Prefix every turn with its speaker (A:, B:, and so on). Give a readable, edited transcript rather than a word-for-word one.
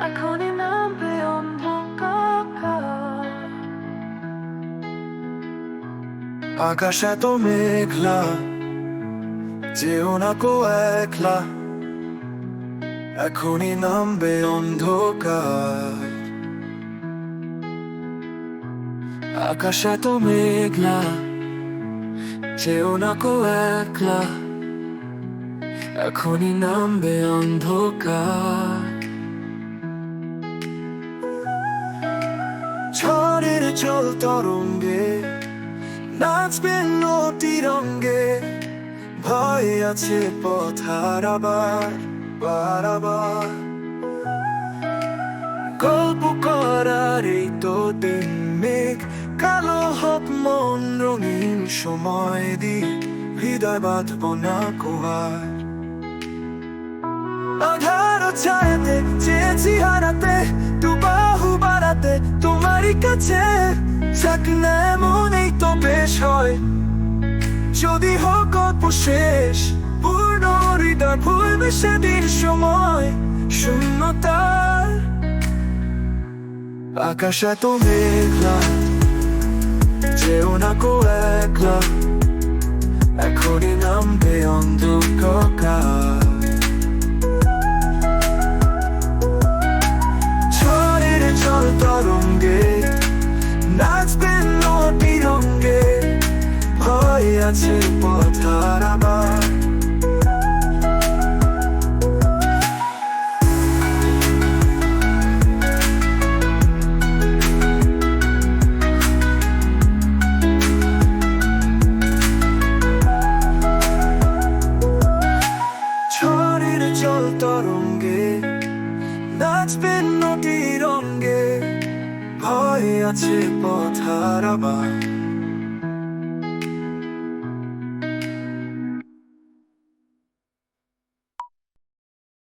A: এখনই নামবে অন্ধকার।
B: আকাশ এত মেঘলা, যেও না কো একলা, এখনই নামবে অন্ধকার। আকাশ এত মেঘলা, যেও না কো একলা, এখনই নামবে অন্ধকার। ঝড়ের জল তরঙ্গে নাচবে নদী রঙ্গে, ভয় আছে পথ হারাবার বারবার। গল্প করার এই তো দিন, মেঘ কালো হোক মন রঙিন, সময় দি হৃদয় বাঁধব না কুয়ার। আধার ছায়াতে চেয়েছি হারাতে, তু বাহু বাড়াতে তোমারই কাছে। যাক না এমন এই তো বেশ হয়, যদি হোক গল্প শেষ। পূর্ণ হৃদয় ভুলবে সেদিন সময় শূন্যতার। আকাশ এত মেঘলা, যেও না কো একলা, এখনই নামবে অন্ধকার। ঝড়ের জল তরঙ্গে নাচবে নদী রঙ্গে, ভয় আছে পথ হারাবার। ঝড়ের জল তরঙ্গে নাচবে নদী রঙ্গে, ভয় আছে পথ হারাবার।